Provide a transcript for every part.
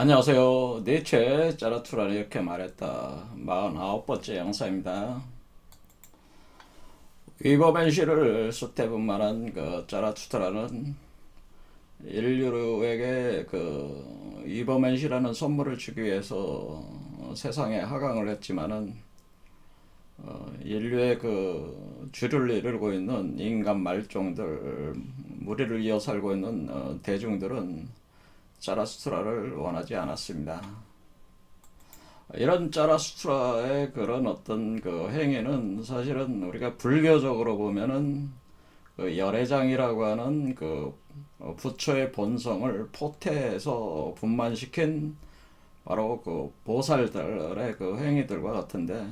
안녕하세요. 니체 짜라투라는 이렇게 말했다. 49번째 영상입니다. 위버벤시를 수태분만한 그 짜라투라는 인류에게 그 위버맨시라는 선물을 주기 위해서 세상에 하강을 했지만은 인류의 그 주를 이루고 있는 인간 말종들, 무리를 이어 살고 있는 대중들은 자라스트라를 원하지 않았습니다. 이런 자라스트라의 그런 어떤 그 행위는 사실은 우리가 불교적으로 보면은 그 열애장이라고 하는 그 부처의 본성을 포태해서 분만시킨 바로 그 보살들의 그 행위들과 같은데,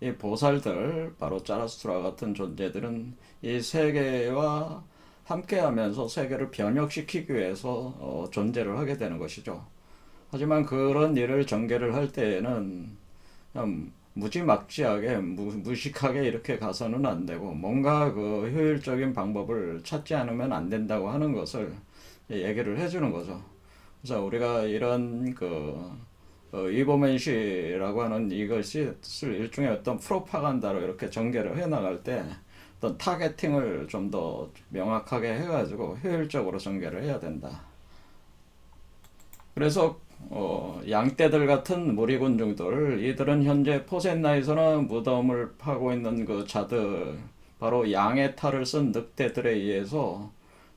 이 보살들 바로 자라스트라 같은 존재들은 이 세계와 함께하면서 세계를 변혁시키기 위해서 존재를 하게 되는 것이죠. 하지만 그런 일을 전개를 할 때에는 그냥 무지막지하게 무식하게 이렇게 가서는 안 되고, 뭔가 그 효율적인 방법을 찾지 않으면 안 된다고 하는 것을 얘기를 해주는 거죠. 그래서 우리가 이런 그 이보멘시라고 하는 이것을 일종의 어떤 프로파간다로 이렇게 전개를 해 나갈 때 어떤 타겟팅을 좀 더 명확하게 해가지고 효율적으로 전개를 해야 된다. 그래서 양떼들 같은 무리군중들, 이들은 현재 포센나에서는 무덤을 파고 있는 그 자들, 바로 양의 탈을 쓴 늑대들에 의해서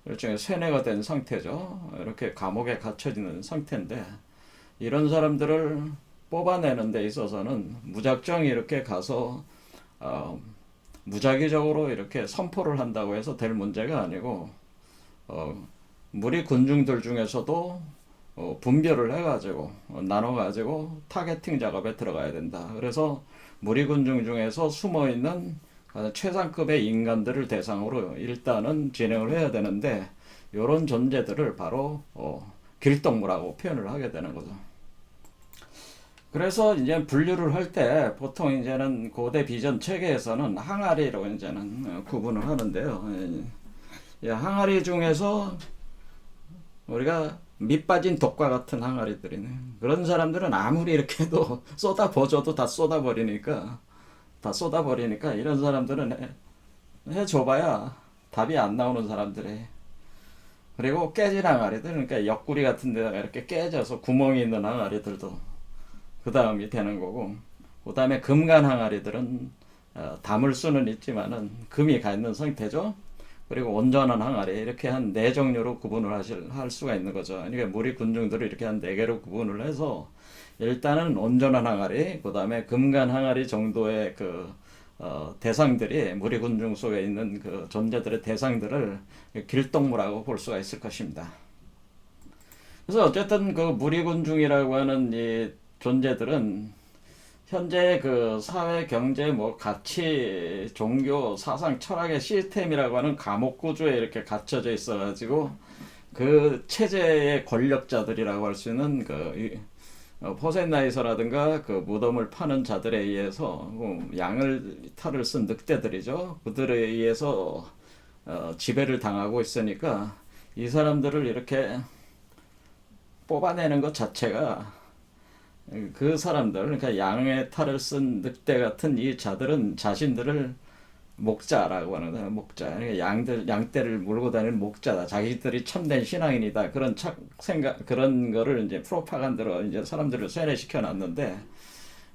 일종의 세뇌가 된 상태죠. 이렇게 감옥에 갇혀있는 상태인데, 이런 사람들을 뽑아내는 데 있어서는 무작정 이렇게 가서 어, 무작위적으로 이렇게 선포를 한다고 해서 될 문제가 아니고, 어, 무리 군중들 중에서도 분별을 해가지고 나눠가지고 타겟팅 작업에 들어가야 된다. 그래서 무리 군중 중에서 숨어 있는 최상급의 인간들을 대상으로 일단은 진행을 해야 되는데, 이런 존재들을 바로 길동무라고 표현을 하게 되는 거죠. 그래서 이제 분류를 할 때 보통 이제는 고대 비전 체계에서는 항아리로 이제는 구분을 하는데요. 항아리 중에서 우리가 밑 빠진 독과 같은 항아리들이네. 그런 사람들은 아무리 이렇게 해도 쏟아부어줘도 다 쏟아버리니까 이런 사람들은 해줘봐야 답이 안 나오는 사람들이. 그리고 깨진 항아리들, 그러니까 옆구리 같은 데다가 이렇게 깨져서 구멍이 있는 항아리들도 그 다음이 되는 거고, 그 다음에 금간 항아리들은 담을 수는 있지만은 금이 가 있는 상태죠. 그리고 온전한 항아리, 이렇게 한 네 종류로 구분을 할 수가 있는 거죠. 그러니까 무리 군중들을 이렇게 한 네 개로 구분을 해서 일단은 온전한 항아리, 그 다음에 금간 항아리 정도의 그 대상들이 무리 군중 속에 있는 그 존재들의 대상들을 길동무라고 볼 수가 있을 것입니다. 그래서 어쨌든 그 무리 군중이라고 하는 이 존재들은 현재 그 사회, 경제, 뭐 가치, 종교, 사상, 철학의 시스템이라고 하는 감옥 구조에 이렇게 갇혀져 있어가지고 그 체제의 권력자들이라고 할 수 있는 그 포센나이서라든가 그 무덤을 파는 자들에 의해서 양을 탈을 쓴 늑대들이죠. 그들에 의해서 지배를 당하고 있으니까 이 사람들을 이렇게 뽑아내는 것 자체가, 그 사람들, 그러니까 양의 탈을 쓴 늑대 같은 이 자들은 자신들을 목자라고 하는 거야. 목자. 그러니까 양떼를 몰고 다니는 목자다. 자기들이 참된 신앙인이다. 그런 생각, 그런 거를 이제 프로파간다로 이제 사람들을 세뇌시켜 놨는데,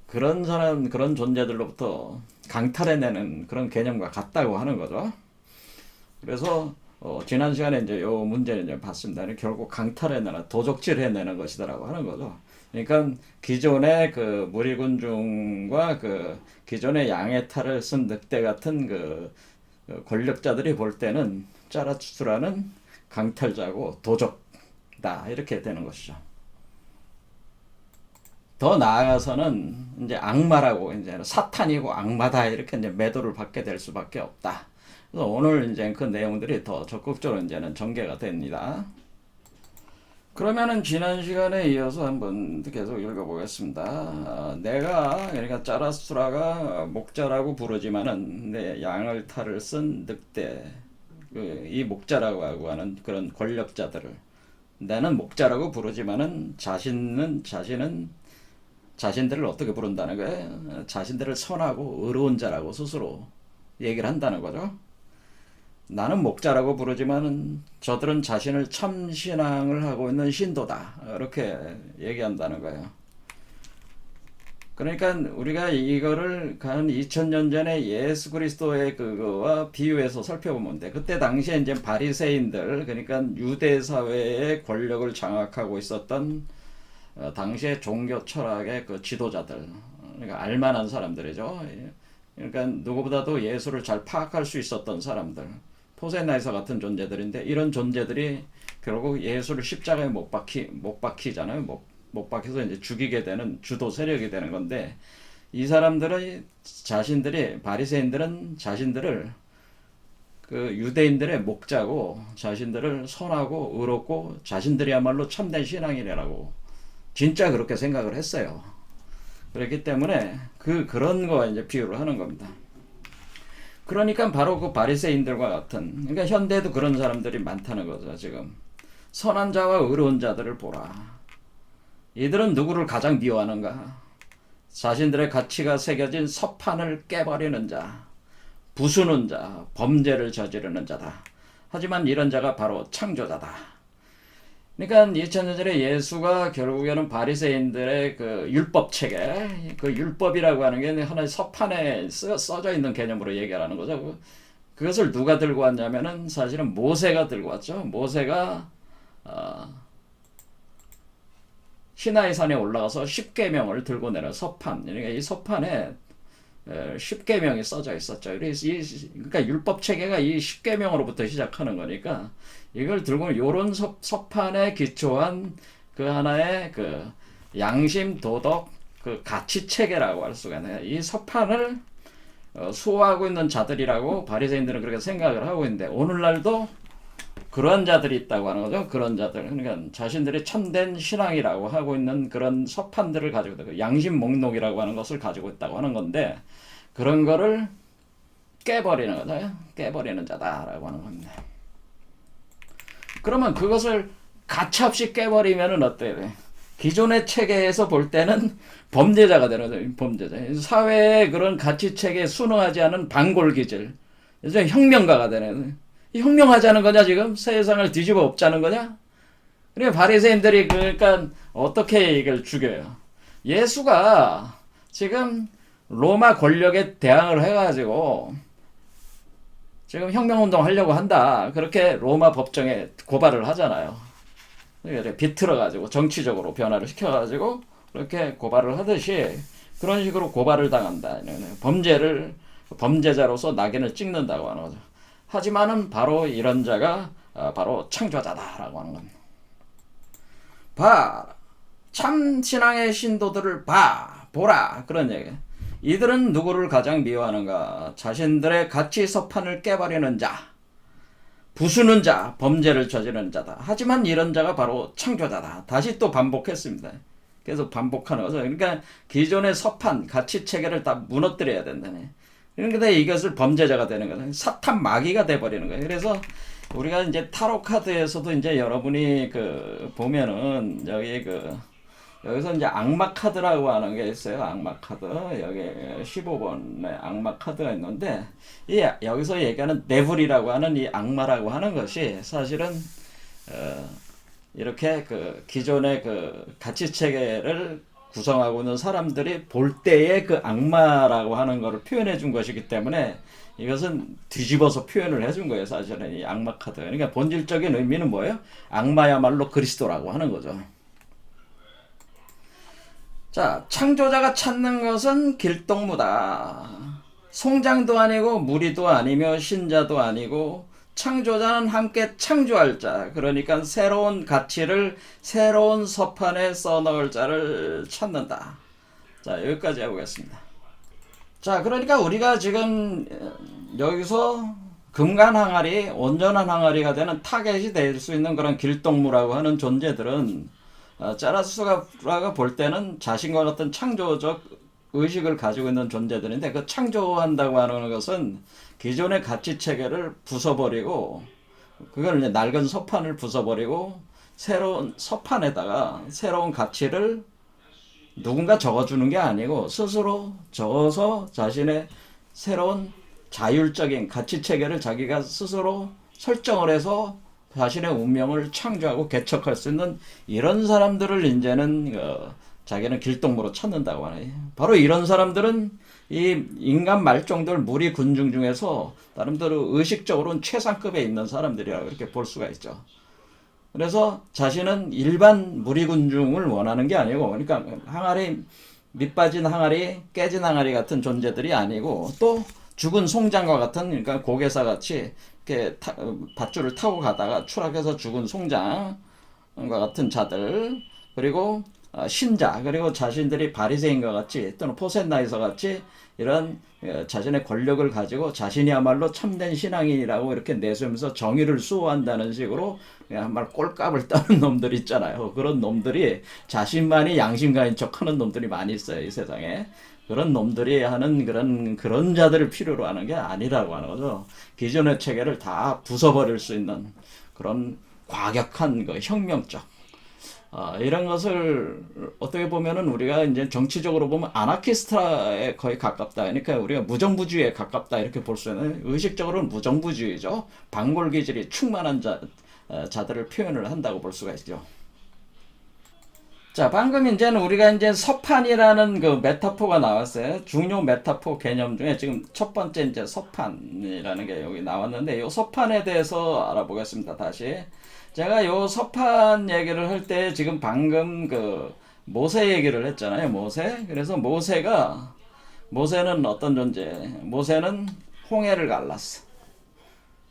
그런 사람, 그런 존재들로부터 강탈해내는 그런 개념과 같다고 하는 거죠. 그래서 지난 시간에 이제 요 문제를 이제 봤습니다. 결국 강탈해내는, 도적질해내는 것이다라고 하는 거죠. 그러니까 기존의 그 무리군중과 그 기존의 양의 탈을 쓴 늑대 같은 그 권력자들이 볼 때는 짜라투스라는 강탈자고 도적다, 이렇게 되는 것이죠. 더 나아가서는 이제 악마라고, 이제 사탄이고 악마다, 이렇게 이제 매도를 받게 될 수밖에 없다. 그래서 오늘 이제 그 내용들이 더 적극적으로 이제는 전개가 됩니다. 그러면은 지난 시간에 이어서 한번 계속 읽어보겠습니다. 내가, 그러니까 짜라수라가 목자라고 부르지만은 내 양을 탈을 쓴 늑대, 이 목자라고 하고 하는 그런 권력자들을, 나는 목자라고 부르지만은 자신들을 어떻게 부른다는 거예요? 자신들을 선하고 의로운 자라고 스스로 얘기를 한다는 거죠. 나는 목자라고 부르지만 저들은 자신을 참신앙을 하고 있는 신도다. 이렇게 얘기한다는 거예요. 그러니까 우리가 이거를 한 2000년 전에 예수 그리스도의 그거와 비유해서 살펴보면 돼. 그때 당시에 이제 바리새인들, 그러니까 유대 사회의 권력을 장악하고 있었던 당시의 종교 철학의 그 지도자들, 그러니까 알만한 사람들이죠. 그러니까 누구보다도 예수를 잘 파악할 수 있었던 사람들, 포세나이서 같은 존재들인데, 이런 존재들이 결국 예수를 십자가에 못 박히잖아요. 못 박혀서 이제 죽이게 되는 주도 세력이 되는 건데, 이 사람들은 바리새인들은 자신들을 그 유대인들의 목자고, 자신들을 선하고 의롭고 자신들이야말로 참된 신앙이라고 진짜 그렇게 생각을 했어요. 그렇기 때문에 그런 거 이제 비유를 하는 겁니다. 그러니까 바로 그 바리새인들과 같은, 그러니까 현대에도 그런 사람들이 많다는 거죠. 지금 선한 자와 의로운 자들을 보라. 이들은 누구를 가장 미워하는가? 자신들의 가치가 새겨진 서판을 깨버리는 자, 부수는 자, 범죄를 저지르는 자다. 하지만 이런 자가 바로 창조자다. 그러니까 2000년 전에 예수가 결국에는 바리새인들의 그 율법 체계, 그 율법이라고 하는 게 하나의 서판에 써져 있는 개념으로 얘기하는 거죠. 그것을 누가 들고 왔냐면은 사실은 모세가 들고 왔죠. 모세가 시나이 산에 올라가서 십계명을 들고 내려 서판. 그러니까 이 서판에 십계명이 써져 있었죠. 그러니까 율법 체계가 이 십계명으로부터 시작하는 거니까 이걸 들고 요런 서판에 기초한 그 하나의 그 양심, 도덕, 그 가치 체계라고 할 수가 있네요. 이 서판을 수호하고 있는 자들이라고 바리새인들은 그렇게 생각을 하고 있는데, 오늘날도 그런 자들이 있다고 하는 거죠. 그런 자들. 그러니까 자신들이 참된 신앙이라고 하고 있는 그런 서판들을 가지고 있다. 양심 목록이라고 하는 것을 가지고 있다고 하는 건데, 그런 거를 깨버리는 거죠. 깨버리는 자다라고 하는 겁니다. 그러면 그것을 가차없이 깨버리면은 어때요? 기존의 체계에서 볼 때는 범죄자가 되는 거죠. 범죄자. 사회의 그런 가치 체계에 순응하지 않은 반골기질. 이제 혁명가가 되는 거죠. 혁명하자는 거냐, 지금? 세상을 뒤집어 엎자는 거냐? 그러니까 바리새인들이 그러니까 어떻게 이걸 죽여요? 예수가 지금 로마 권력에 대항을 해가지고 지금 혁명운동 하려고 한다. 그렇게 로마 법정에 고발을 하잖아요. 비틀어가지고 정치적으로 변화를 시켜가지고 그렇게 고발을 하듯이 그런 식으로 고발을 당한다. 범죄자로서 낙인을 찍는다고 하는 거죠. 하지만은 바로 이런 자가 바로 창조자다라고 하는 겁니다. 참 신앙의 신도들을 보라. 그런 얘기예요. 이들은 누구를 가장 미워하는가? 자신들의 가치 서판을 깨버리는 자, 부수는 자, 범죄를 저지르는 자다. 하지만 이런 자가 바로 창조자다. 다시 또 반복했습니다. 계속 반복하는 거죠. 그러니까 기존의 서판, 가치 체계를 다 무너뜨려야 된다네. 그러니까 이것을 범죄자가 되는 거예요. 사탄 마귀가 돼버리는 거예요. 그래서 우리가 이제 타로 카드에서도 이제 여러분이 보면은 여기서 이제 악마 카드라고 하는 게 있어요. 악마 카드. 여기 15번의 악마 카드가 있는데, 여기서 얘기하는 데블이라고 하는 이 악마라고 하는 것이 사실은 이렇게 기존의 가치 체계를 구성하고 있는 사람들이 볼 때의 그 악마라고 하는 것을 표현해 준 것이기 때문에 이것은 뒤집어서 표현을 해준 거예요. 사실은 이 악마 카드. 그러니까 본질적인 의미는 뭐예요? 악마야말로 그리스도라고 하는 거죠. 자, 창조자가 찾는 것은 길동무다. 송장도 아니고 무리도 아니며 신자도 아니고, 창조자는 함께 창조할 자, 그러니까 새로운 가치를 새로운 서판에 써넣을 자를 찾는다. 자, 여기까지 해보겠습니다. 자, 그러니까 우리가 지금 여기서 금간 항아리, 온전한 항아리가 되는 타겟이 될 수 있는 그런 길동무라고 하는 존재들은 자라스트라가 볼 때는 자신과 같은 창조적 의식을 가지고 있는 존재들인데, 그 창조한다고 하는 것은 기존의 가치 체계를 부숴버리고, 그걸 이제 낡은 서판을 부숴버리고 새로운 서판에다가 새로운 가치를 누군가 적어주는 게 아니고 스스로 적어서 자신의 새로운 자율적인 가치 체계를 자기가 스스로 설정을 해서 자신의 운명을 창조하고 개척할 수 있는 이런 사람들을 이제는 자기는 길동무로 찾는다고 하네. 바로 이런 사람들은 이 인간 말종들 무리 군중 중에서 나름대로 의식적으로는 최상급에 있는 사람들이라고 이렇게 볼 수가 있죠. 그래서 자신은 일반 무리군중을 원하는 게 아니고, 그러니까 항아리, 밑빠진 항아리, 깨진 항아리 같은 존재들이 아니고, 또 죽은 송장과 같은, 그러니까 고개사 같이 이렇게 밧줄을 타고 가다가 추락해서 죽은 송장과 같은 자들, 그리고 신자, 그리고 자신들이 바리새인과 같이 또는 포센나이서 같이 이런 자신의 권력을 가지고 자신이야말로 참된 신앙인이라고 이렇게 내세우면서 정의를 수호한다는 식으로 그냥 말 꼴값을 따는 놈들 있잖아요. 그런 놈들이 자신만이 양심가인 척하는 놈들이 많이 있어요, 이 세상에. 그런 놈들이 하는 그런 자들을 필요로 하는 게 아니라고 하는 거죠. 기존의 체계를 다 부숴버릴 수 있는 그런 과격한 혁명적 이런 것을 어떻게 보면은 우리가 이제 정치적으로 보면 아나키스트에 거의 가깝다. 그러니까 우리가 무정부주의에 가깝다 이렇게 볼 수 있는 의식적으로는 무정부주의죠. 반골 기질이 충만한 자들을 표현을 한다고 볼 수가 있죠. 자, 방금 이제는 우리가 이제 서판이라는 그 메타포가 나왔어요. 중요 메타포 개념 중에 지금 첫 번째 이제 서판이라는 게 여기 나왔는데 이 서판에 대해서 알아보겠습니다. 다시. 제가 요 서판 얘기를 할 때 지금 방금 그 모세 얘기를 했잖아요. 모세. 그래서 모세는 어떤 존재? 모세는 홍해를 갈랐어.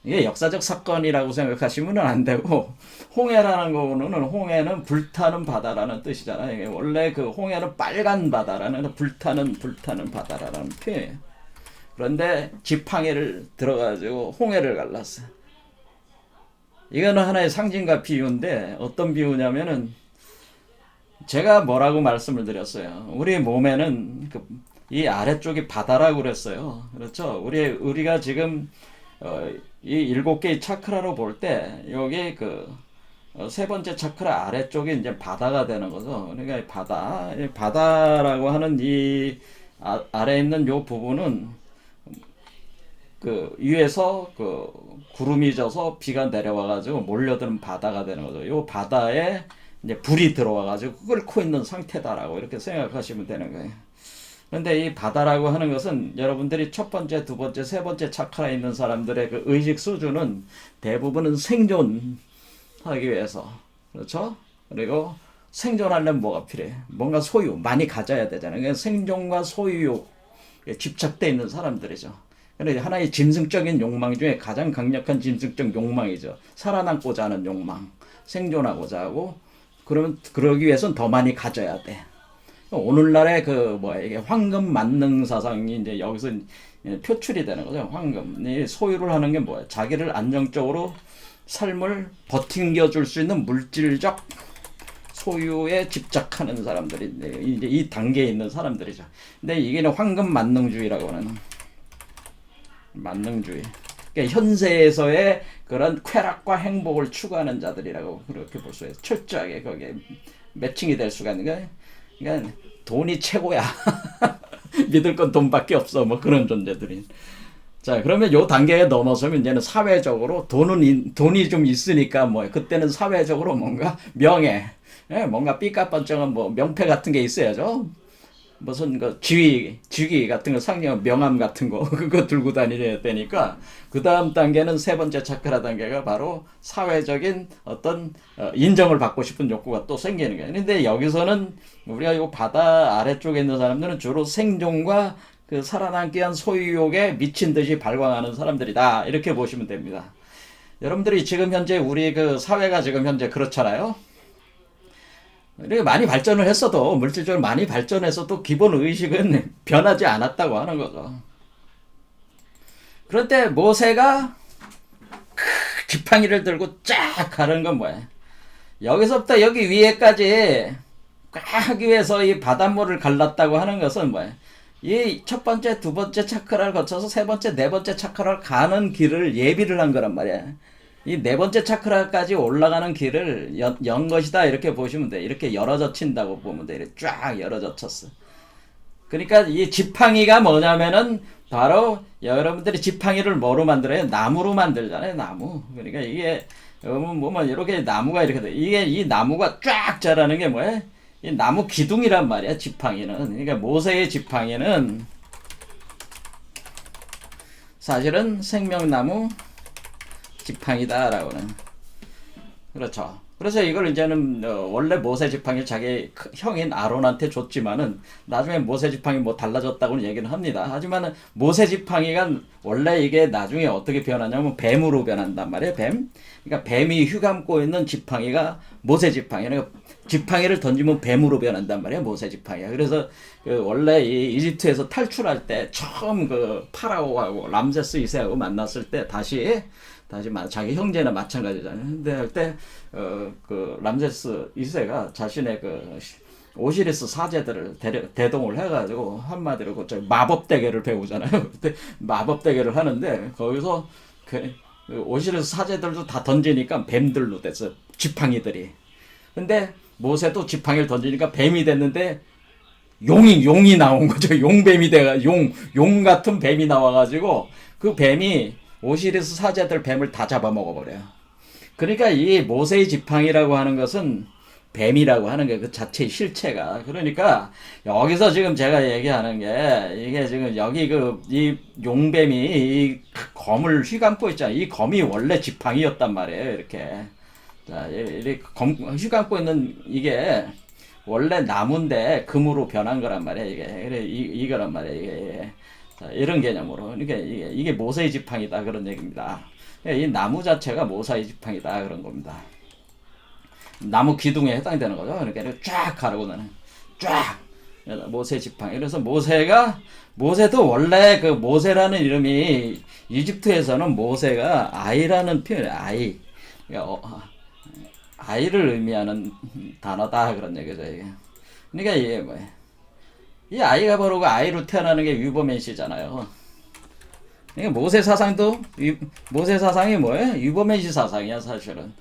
이게 역사적 사건이라고 생각하시면 안 되고, 홍해라는 거는 홍해는 불타는 바다라는 뜻이잖아요. 이게 원래 그 홍해는 빨간 바다라는 불타는 바다라는 표현이에요. 그런데 지팡이를 들어가지고 홍해를 갈랐어. 이거는 하나의 상징과 비유인데 어떤 비유냐면은 제가 뭐라고 말씀을 드렸어요. 우리 몸에는 이 아래쪽이 바다라고 그랬어요. 그렇죠? 우리가 지금 이 7개의 차크라로 볼 때 여기 세 번째 차크라 아래쪽이 이제 바다가 되는 거죠. 그러니까 바다라고 하는 이 아래에 있는 요 부분은 위에서 구름이 져서 비가 내려와가지고 몰려드는 바다가 되는 거죠. 요 바다에 이제 불이 들어와가지고 끓고 있는 상태다라고 이렇게 생각하시면 되는 거예요. 그런데 이 바다라고 하는 것은 여러분들이 첫 번째, 두 번째, 세 번째 차크라에 있는 사람들의 그 의식 수준은 대부분은 생존하기 위해서. 그렇죠? 그리고 생존하려면 뭐가 필요해? 뭔가 소유, 많이 가져야 되잖아요. 그러니까 생존과 소유욕에 집착되어 있는 사람들이죠. 그러니까 하나의 짐승적인 욕망 중에 가장 강력한 짐승적 욕망이죠. 살아남고자 하는 욕망, 생존하고자 하고, 그러기 위해서는 더 많이 가져야 돼. 오늘날의 이게 황금 만능 사상이 이제 여기서 표출이 되는 거죠. 황금. 이 소유를 하는 게 뭐야? 자기를 안정적으로 삶을 버팅겨줄 수 있는 물질적 소유에 집착하는 사람들이 이제 이 단계에 있는 사람들이죠. 근데 이게 황금 만능주의라고 하는 만능주의. 그러니까 현세에서의 그런 쾌락과 행복을 추구하는 자들이라고 그렇게 볼 수 있어요. 철저하게 거기에 매칭이 될 수가 있는 거예요. 그러니까 돈이 최고야. 믿을 건 돈밖에 없어. 뭐 그런 존재들이. 자, 그러면 요 단계에 넘어서면 이제는 사회적으로 돈이 좀 있으니까 그때는 사회적으로 뭔가 명예, 뭔가 삐까뻔쩍한 명패 같은 게 있어야죠. 무슨 직위 같은 거 상징한 명함 같은 거 그거 들고 다니려야 되니까 그 다음 단계는 세 번째 차크라 단계가 바로 사회적인 어떤 인정을 받고 싶은 욕구가 또 생기는 거예요. 근데 여기서는 우리가 이 바다 아래쪽에 있는 사람들은 주로 생존과 살아남기 위한 소유욕에 미친 듯이 발광하는 사람들이다 이렇게 보시면 됩니다. 여러분들이 지금 현재 우리 사회가 지금 현재 그렇잖아요. 많이 발전을 했어도 물질적으로 많이 발전해서도 기본 의식은 변하지 않았다고 하는 거죠. 그런데 모세가 지팡이를 들고 쫙 가는 건 뭐야? 여기서부터 여기 위에까지 꽉 하기 위해서 이 바닷물을 갈랐다고 하는 것은 뭐야? 이 첫 번째, 두 번째 차크라를 거쳐서 세 번째, 네 번째 차크라를 가는 길을 예비를 한 거란 말이야. 이 네 번째 차크라까지 올라가는 길을 연 것이다 이렇게 보시면 돼. 이렇게 열어젖힌다고 보면 돼. 이렇게 쫙 열어젖혔어. 그러니까 이 지팡이가 뭐냐면은 바로 여러분들이 지팡이를 뭐로 만들어요? 나무로 만들잖아요. 나무. 그러니까 이게 뭐 이렇게 나무가 이렇게 돼. 이게 이 나무가 쫙 자라는 게 뭐야? 이 나무 기둥이란 말이야. 지팡이는. 그러니까 모세의 지팡이는 사실은 생명나무 지팡이다라고는. 그렇죠. 그래서 이걸 이제는 원래 모세 지팡이 자기 형인 아론한테 줬지만은 나중에 모세 지팡이 뭐 달라졌다고는 얘기는 합니다. 하지만 모세 지팡이가 원래 이게 나중에 어떻게 변하냐면 뱀으로 변한단 말이에요. 뱀. 그러니까 뱀이 휘감고 있는 지팡이가 모세 지팡이. 그러니까 지팡이를 던지면 뱀으로 변한단 말이에요. 모세 지팡이가. 그래서 그 원래 이 이집트에서 탈출할 때 처음 그 파라오하고 람세스 2세하고 만났을 때 다시 자기 형제나 마찬가지잖아요. 근데 할 때 그 람세스 2세가 자신의 그 오시리스 사제들을 대동을 해가지고 한마디로 그 마법 대결을 배우잖아요. 그때 마법 대결을 하는데 거기서 그 오시리스 사제들도 다 던지니까 뱀들로 됐어. 지팡이들이. 근데 모세도 지팡이를 던지니까 뱀이 됐는데 용이 나온 거죠. 용뱀이 돼가 용 같은 뱀이 나와가지고 그 뱀이 오시리스 사제들 뱀을 다 잡아먹어버려요. 그러니까 이 모세의 지팡이라고 하는 것은 뱀이라고 하는 게 그 자체의 실체가. 그러니까 여기서 지금 제가 얘기하는 게 이게 지금 여기 그 이 용뱀이 이 검을 휘감고 있잖아요. 이 검이 원래 지팡이였단 말이에요. 이렇게. 자, 이렇게 휘감고 있는 이게 원래 나무인데 금으로 변한 거란 말이에요. 이게. 이거란 말이에요. 이게. 자, 이런 개념으로. 그러니까 이게 모세의 지팡이다. 그런 얘기입니다. 이 나무 자체가 모세의 지팡이다. 그런 겁니다. 나무 기둥에 해당되는 거죠. 그러니까 쫙 가르고 나는. 쫙! 모세 지팡이. 그래서 모세도 원래 그 모세라는 이름이 이집트에서는 모세가 아이라는 표현이에요. 아이. 그러니까 아이를 의미하는 단어다. 그런 얘기죠. 이게. 그러니까 이게 뭐예요? 이 아이가 바로 그 아이로 태어나는 게 유보맨시잖아요. 그러니까 모세 사상이 뭐예요? 유보맨시 사상이야, 사실은.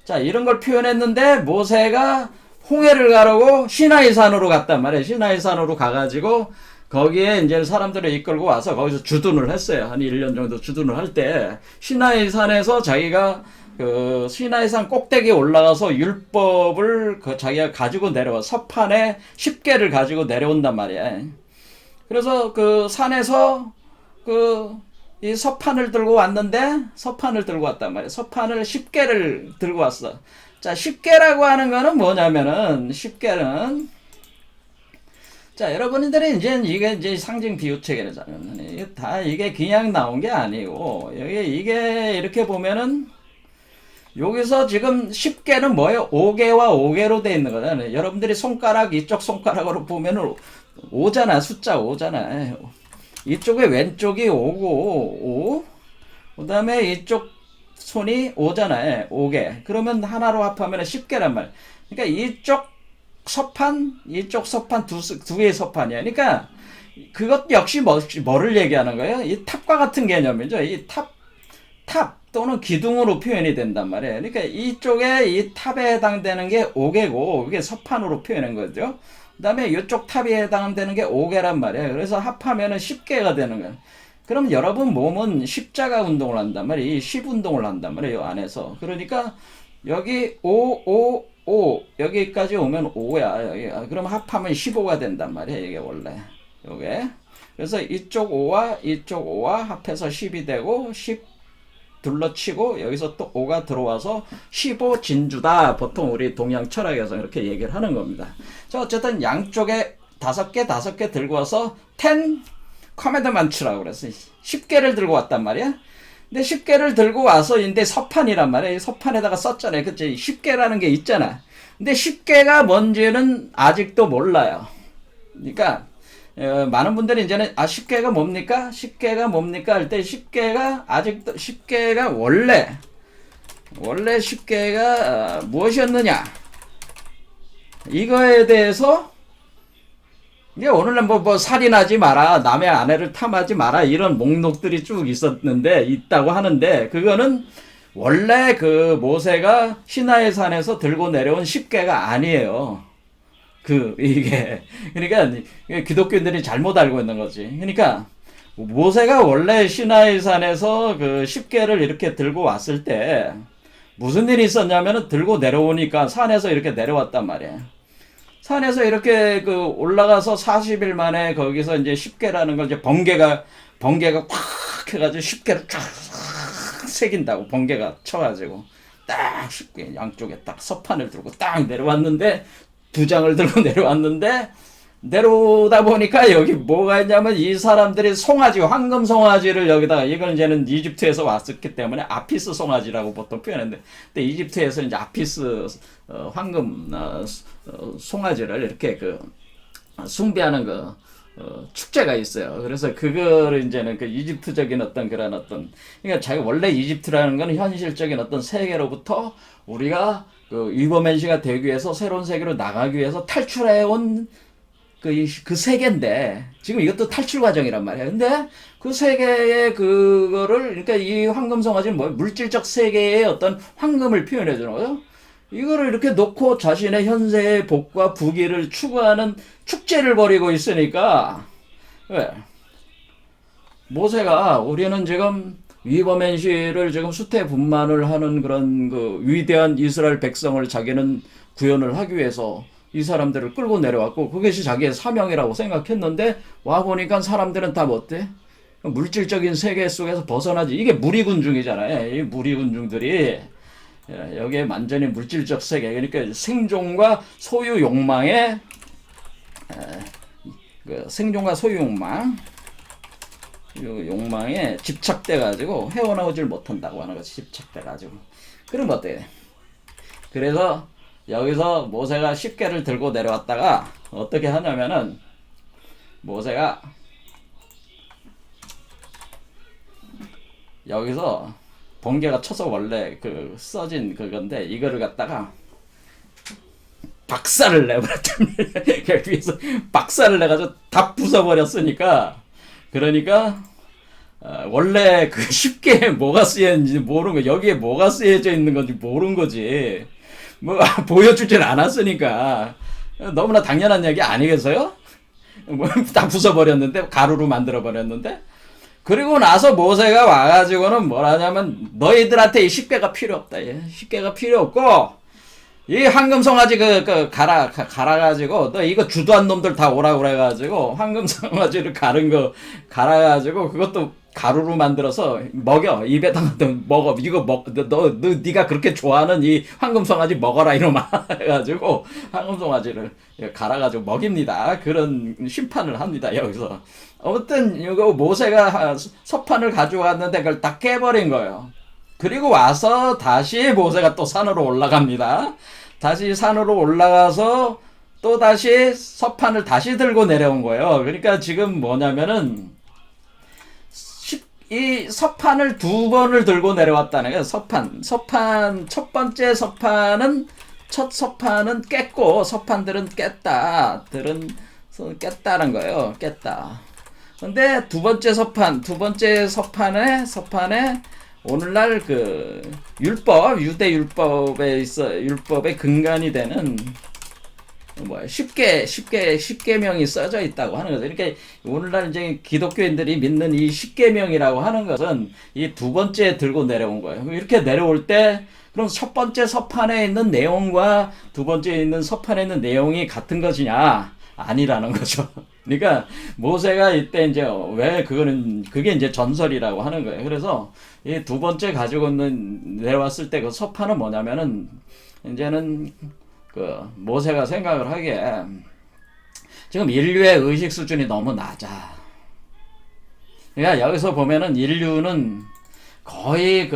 자, 이런 걸 표현했는데 모세가 홍해를 가르고 시나이산으로 갔단 말이에요. 시나이산으로 가가지고 거기에 이제 사람들을 이끌고 와서 거기서 주둔을 했어요. 한 1년 정도 주둔을 할 때 시나이산에서 자기가 그 시나이산 꼭대기에 올라가서 율법을 그 자기가 가지고 내려와 서판에 10개를 가지고 내려온단 말이야. 그래서 그 산에서 그 이 서판을 들고 왔는데 서판을 들고 왔단 말이야. 서판을 10개를 들고 왔어. 자, 10개라고 하는 거는 뭐냐면은 10개는 자, 여러분들이 이게 이제 상징 비유 체계잖아요. 이게 그냥 나온 게 아니고 이게 이렇게 보면은 여기서 지금 10개는 뭐예요? 5개와 5개로 돼 있는 거잖아요. 여러분들이 이쪽 손가락으로 보면은 5잖아. 숫자 5잖아. 이쪽에 왼쪽이 5고, 5. 그 다음에 이쪽 손이 5잖아요. 5개. 그러면 하나로 합하면 10개란 말. 그러니까 이쪽 서판 두 개의 서판이야. 그러니까 그것 역시 뭐를 얘기하는 거예요? 이 탑과 같은 개념이죠. 이 탑 또는 기둥으로 표현이 된단 말이에요. 그러니까 이쪽에 이 탑에 해당되는 게 5개고 이게 서판으로 표현한 거죠. 그 다음에 이쪽 탑에 해당되는 게 5개란 말이에요. 그래서 합하면은 10개가 되는 거예요. 그럼 여러분 몸은 십자가 운동을 한단 말이에요. 이 10운동을 한단 말이에요. 이 안에서. 그러니까 여기 5 여기까지 오면 5야. 여기. 그럼 합하면 15가 된단 말이에요. 이게 원래. 요게. 그래서 이쪽 5와 이쪽 5와 합해서 10이 되고 10 둘러치고 여기서 또 5가 들어와서 15 진주다. 보통 우리 동양 철학에서 이렇게 얘기를 하는 겁니다. 자, 어쨌든 양쪽에 5개 들고 와서 10 커맨드먼트라고 그랬어요. 10개를 들고 왔단 말이야. 근데 10개를 들고 와서 인데 서판이란 말이야. 서판에다가 썼잖아요. 그치? 10개라는 게 있잖아. 근데 10개가 뭔지는 아직도 몰라요. 그러니까 많은 분들이 이제는 10개가 뭡니까? 10개가 뭡니까? 할 때 10개가 아직도 10개가 원래 10개가 무엇이었느냐? 이거에 대해서 이게 오늘날 뭐 살인하지 마라, 남의 아내를 탐하지 마라 이런 목록들이 쭉 있다고 하는데 그거는 원래 그 모세가 시나이 산에서 들고 내려온 십계가 아니에요. 이게 그러니까 기독교인들이 잘못 알고 있는 거지. 그러니까 모세가 원래 시나이 산에서 그 십계를 이렇게 들고 왔을 때 무슨 일이 있었냐면은 들고 내려오니까 산에서 이렇게 내려왔단 말이야. 산에서 이렇게 올라가서 40일 만에 거기서 이제 십계라는 걸 이제 번개가 꽉 해가지고 십계를 쫙 새긴다고 번개가 쳐가지고 딱 십계 양쪽에 딱 서판을 들고 딱 내려왔는데 두 장을 들고 내려왔는데 내려오다 보니까 여기 뭐가 있냐면 이 사람들이 송아지, 황금 송아지를 여기다가 이건 이제는 이집트에서 왔었기 때문에 아피스 송아지라고 보통 표현했는데 근데 이집트에서 이제 아피스 황금 송아지를 이렇게 숭배하는 축제가 있어요. 그래서 그거를 이제는 이집트적인 그러니까 자기 원래 이집트라는 건 현실적인 세계로부터 우리가 위버맨시가 되기 위해서 새로운 세계로 나가기 위해서 탈출해온 그 세계인데 지금 이것도 탈출 과정이란 말이야. 근데 그 세계의 그거를 그러니까 이 황금 송아지는 물질적 세계의 어떤 황금을 표현해 주는 거죠. 이거를 이렇게 놓고 자신의 현세의 복과 부귀를 추구하는 축제를 벌이고 있으니까 왜? 모세가 우리는 지금 위버맨시를 지금 수태분만을 하는 그런 위대한 이스라엘 백성을 자기는 구현을 하기 위해서 이 사람들을 끌고 내려왔고 그것이 자기의 사명이라고 생각했는데 와보니까 사람들은 다 어때? 물질적인 세계 속에서 벗어나지. 이게 무리군중이잖아요. 이 무리군중들이 여기에 완전히 물질적 세계 그러니까 생존과 소유 욕망에 생존과 소유 욕망에 집착돼 가지고 헤어나오질 못한다고 하는 거지. 집착돼 가지고 그럼 어때? 그래서 여기서 모세가 십계를 들고 내려왔다가 어떻게 하냐면은 모세가 여기서 번개가 쳐서 원래 써진 그건데 이거를 갖다가 박살을 내버렸답니다. 위에서 박살을 내가지고 다 부숴버렸으니까 그러니까 원래 십계에 뭐가 쓰여있는지 모르는 거 여기에 뭐가 쓰여져 있는 건지 모르는 거지. 보여주질 않았으니까 너무나 당연한 얘기 아니겠어요? 다 부숴버렸는데 가루로 만들어버렸는데 그리고 나서 모세가 와가지고는 뭐라냐면 너희들한테 이 십계가 필요 없다. 십계가 필요 없고 이 황금송아지 갈아가지고 너 이거 주도한 놈들 다 오라고 그래가지고 황금송아지를 갈아가지고 그것도 가루로 만들어서 먹여. 입에다가 먹어. 이거 네가 그렇게 좋아하는 이 황금송아지 먹어라 이놈아 해가지고 황금송아지를 갈아가지고 먹입니다. 그런 심판을 합니다. 여기서 아무튼 이거 모세가 서판을 가져왔는데 그걸 다 깨버린 거예요. 그리고 와서 다시 모세가 또 산으로 올라갑니다. 다시 산으로 올라가서 또 다시 서판을 다시 들고 내려온 거예요. 그러니까 지금 뭐냐면은 이 서판을 두 번을 들고 내려왔다는 거예요. 서판 첫 번째 첫 서판은 깼고 서판들은 깼다는 거예요. 깼다. 근데 두 번째 서판에 오늘날 유대 율법의 근간이 되는 십계명이 써져 있다고 하는 거죠. 그러니까 오늘날 이제 기독교인들이 믿는 이 십계명이라고 하는 것은 이 두 번째 들고 내려온 거예요. 이렇게 내려올 때 그럼 첫 번째 서판에 있는 내용과 두 번째 있는 서판에 있는 내용이 같은 것이냐? 아니라는 거죠. 그러니까 모세가 이때 이제 그게 이제 전설이라고 하는 거예요. 그래서 이 두 번째 가지고 내려왔을 때 그 서판은 뭐냐면은 이제는 모세가 생각을 하기에 지금 인류의 의식 수준이 너무 낮아. 그러니까 여기서 보면은 인류는 거의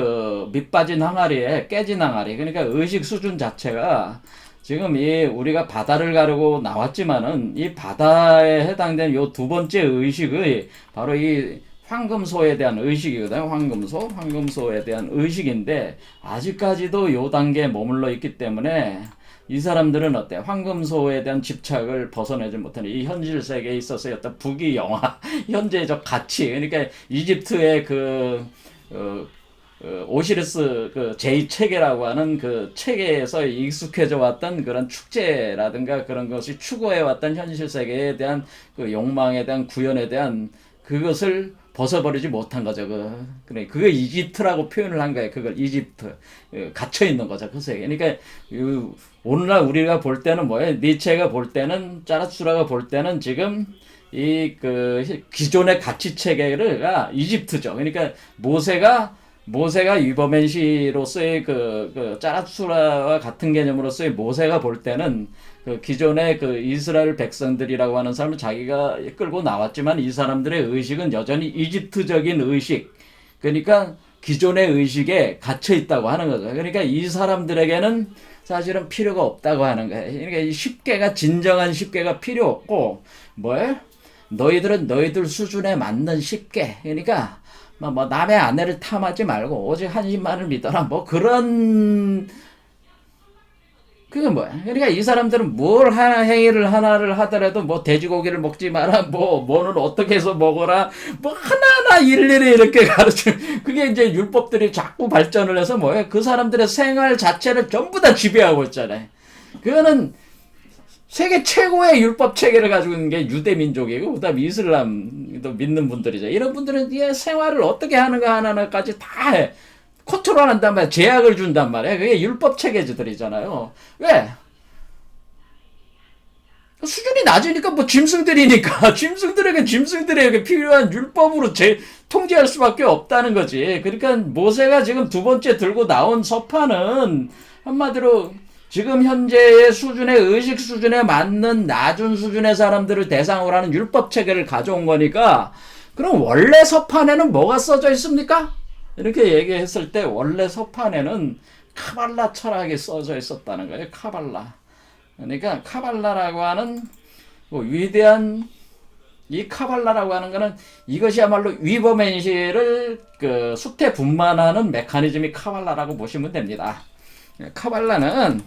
밑빠진 항아리에 깨진 항아리. 그러니까 의식 수준 자체가 지금 우리가 바다를 가르고 나왔지만은 이 바다에 해당되는 요 두 번째 의식의 바로 이 황금소에 대한 의식이거든요. 황금소에 대한 의식인데 아직까지도 요 단계에 머물러 있기 때문에 이 사람들은 어때? 황금소에 대한 집착을 벗어내지 못하는 이 현실 세계에 있어서의 어떤 부귀 영화, 현재적 가치, 그러니까 이집트의 오시리스 그 제2체계라고 하는 그 체계에서 익숙해져 왔던 그런 축제라든가 그런 것이 추구해 왔던 현실 세계에 대한 그 욕망에 대한 구현에 대한 그것을 벗어버리지 못한 거죠. 그거 이집트라고 표현을 한 거예요. 그걸 이집트. 갇혀 있는 거죠. 그 세계. 그러니까, 오늘날 우리가 볼 때는 뭐예요? 니체가 볼 때는, 짜라투라가 볼 때는 지금 기존의 가치 체계가 이집트죠. 그러니까 모세가 위버맨시로서의 짜라투라와 같은 개념으로서의 모세가 볼 때는 그 기존의 그 이스라엘 백성들이라고 하는 사람을 자기가 끌고 나왔지만 이 사람들의 의식은 여전히 이집트적인 의식. 그러니까 기존의 의식에 갇혀 있다고 하는 거죠. 그러니까 이 사람들에게는 사실은 필요가 없다고 하는 거예요. 그러니까 이 10개가 진정한 10개가 필요 없고 뭐예요? 너희들은 너희들 수준에 맞는 10개. 그러니까 뭐 남의 아내를 탐하지 말고 오직 한심만을 믿어라. 뭐 그런 그게 뭐야? 그러니까 이 사람들은 뭘 행위를 하나를 하더라도 뭐 돼지고기를 먹지 마라, 뭐는 어떻게 해서 먹어라, 뭐 하나하나 일일이 이렇게 가르쳐. 그게 이제 율법들이 자꾸 발전을 해서 뭐예요? 그 사람들의 생활 자체를 전부 다 지배하고 있잖아요. 그거는 세계 최고의 율법 체계를 가지고 있는 게 유대 민족이고, 그 다음 이슬람도 믿는 분들이죠. 이런 분들은 이 생활을 어떻게 하는가 하나하나까지 다 해. 컨트롤 한단 말이야. 제약을 준단 말이야. 그게 율법 체계들이잖아요. 왜? 수준이 낮으니까 뭐 짐승들이니까 짐승들에게 필요한 율법으로 통제할 수밖에 없다는 거지. 그러니까 모세가 지금 두 번째 들고 나온 서판은 한마디로 지금 현재의 수준의 의식 수준에 맞는 낮은 수준의 사람들을 대상으로 하는 율법 체계를 가져온 거니까, 그럼 원래 서판에는 뭐가 써져 있습니까? 이렇게 얘기했을 때 원래 서판에는 카발라 철학이 써져 있었다는 거예요. 카발라. 그러니까 카발라라고 하는 뭐 위대한 이 카발라라고 하는 거는 이것이야말로 위버맨시를 수태 분만하는 메커니즘이 카발라라고 보시면 됩니다. 카발라는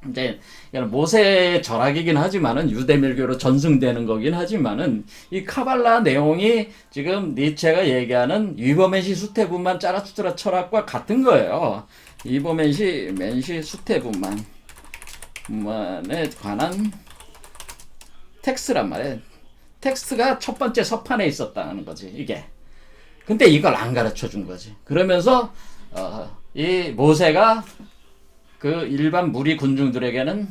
이제 모세의 절학이긴 하지만은 유대밀교로 전승되는 거긴 하지만은 이 카발라 내용이 지금 니체가 얘기하는 위버맨시 수태분만 짜라투트라 철학과 같은 거예요. 위버맨시 수태분만에 관한 텍스트란 말이에요. 텍스트가 첫 번째 서판에 있었다는 거지, 이게. 근데 이걸 안 가르쳐 준 거지. 그러면서 이 모세가 그 일반 무리 군중들에게는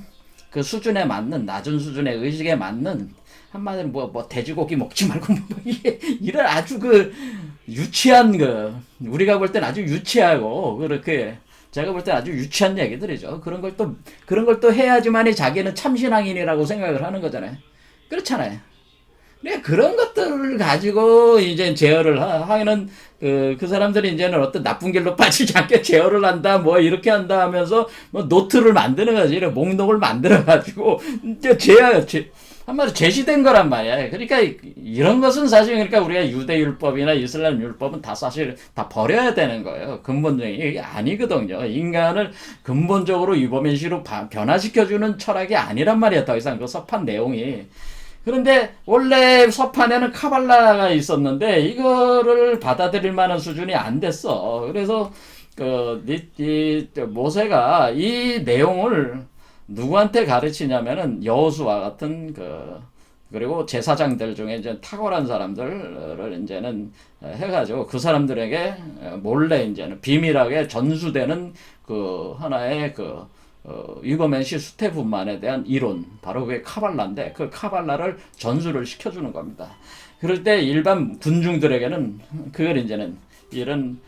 그 수준에 맞는, 낮은 수준의 의식에 맞는, 한마디로 뭐 돼지고기 먹지 말고 이런 아주 유치한 우리가 볼 땐 아주 유치하고 그렇게 제가 볼 땐 아주 유치한 얘기들이죠. 그런 걸 또 해야지만이 자기는 참신앙인이라고 생각을 하는 거잖아요. 그렇잖아요. 그런 것들을 가지고 이제 제어를 하는 그 사람들이 이제는 어떤 나쁜 길로 빠지지 않게 제어를 한다, 뭐 이렇게 한다 하면서 뭐 노트를 만드는 거지. 목록을 만들어 가지고 이제 한마디로 제시된 거란 말이야. 그러니까 이런 것은 사실 그러니까 우리가 유대 율법이나 이슬람 율법은 다 사실 다 버려야 되는 거예요. 근본적인 이게 아니거든요. 인간을 근본적으로 위법인시로 변화시켜주는 철학이 아니란 말이야. 더 이상 그 서판 내용이. 그런데 원래 서판에는 카발라가 있었는데 이거를 받아들일 만한 수준이 안 됐어. 그래서 모세가 이 내용을 누구한테 가르치냐면은 여호수아 같은 그리고 제사장들 중에 이제 탁월한 사람들을 이제는 해가지고 그 사람들에게 몰래 이제는 비밀하게 전수되는 하나의 위버맨시 수태분만에 대한 이론, 바로 그게 카발라인데 그 카발라를 전수를 시켜주는 겁니다. 그럴 때 일반 군중들에게는 그걸 이제는 이런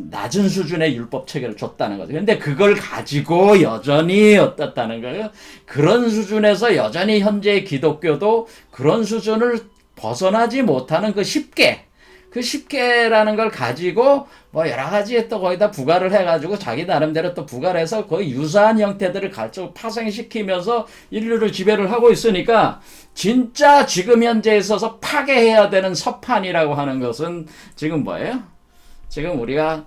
낮은 수준의 율법 체계를 줬다는 거죠. 근데 그걸 가지고 여전히 어떻다는 거예요? 그런 수준에서 여전히 현재 기독교도 그런 수준을 벗어나지 못하는 그 10개라는 걸 가지고 뭐 여러 가지 또 거기다 부가를 해가지고 자기 나름대로 또 부가를 해서 거의 유사한 형태들을 가지고 파생시키면서 인류를 지배를 하고 있으니까 진짜 지금 현재에 있어서 파괴해야 되는 서판이라고 하는 것은 지금 뭐예요? 지금 우리가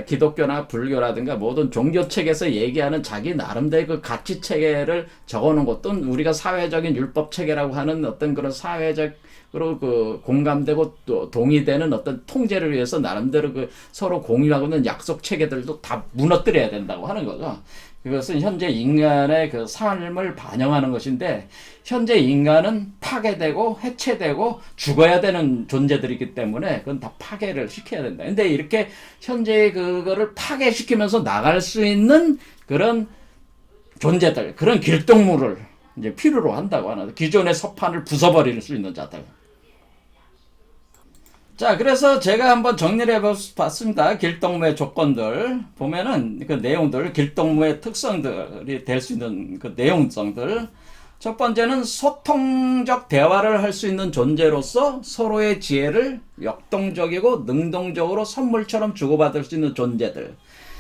기독교나 불교라든가 모든 종교책에서 얘기하는 자기 나름대로 그 가치 체계를 적어놓은 것 또는 우리가 사회적인 율법 체계라고 하는 어떤 그런 사회적으로 그 공감되고 또 동의되는 어떤 통제를 위해서 나름대로 그 서로 공유하고 있는 약속 체계들도 다 무너뜨려야 된다고 하는 거죠. 그것은 현재 인간의 그 삶을 반영하는 것인데 현재 인간은 파괴되고 해체되고 죽어야 되는 존재들이기 때문에 그건 다 파괴를 시켜야 된다. 근데 이렇게 현재 그거를 파괴시키면서 나갈 수 있는 그런 존재들, 그런 길동무를 이제 필요로 한다고 하는 기존의 서판을 부숴버릴 수 있는 자들. 자, 그래서 제가 한번 정리를 해봤습니다. 길동무의 조건들 보면은 그 내용들, 길동무의 특성들이 될 수 있는 그 내용성들. 첫 번째는 소통적 대화를 할 수 있는 존재로서 서로의 지혜를 역동적이고 능동적으로 선물처럼 주고받을 수 있는 존재들.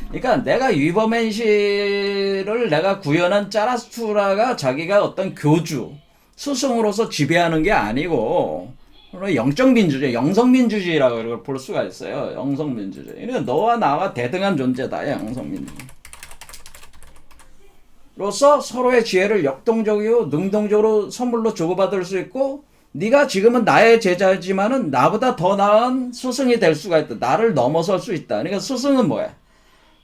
그러니까 내가 위버맨 씨를 내가 구현한 짜라스투라가 자기가 어떤 교주, 스승으로서 지배하는 게 아니고 영적 민주주의, 영성민주주의라고 볼 수가 있어요. 영성민주주의. 그러니까 너와 나와 대등한 존재다. 영성민주주의. 로서 서로의 지혜를 역동적이고 능동적으로 선물로 주고받을 수 있고 네가 지금은 나의 제자지만은 나보다 더 나은 스승이 될 수가 있다. 나를 넘어설 수 있다. 그러니까 스승은 뭐야?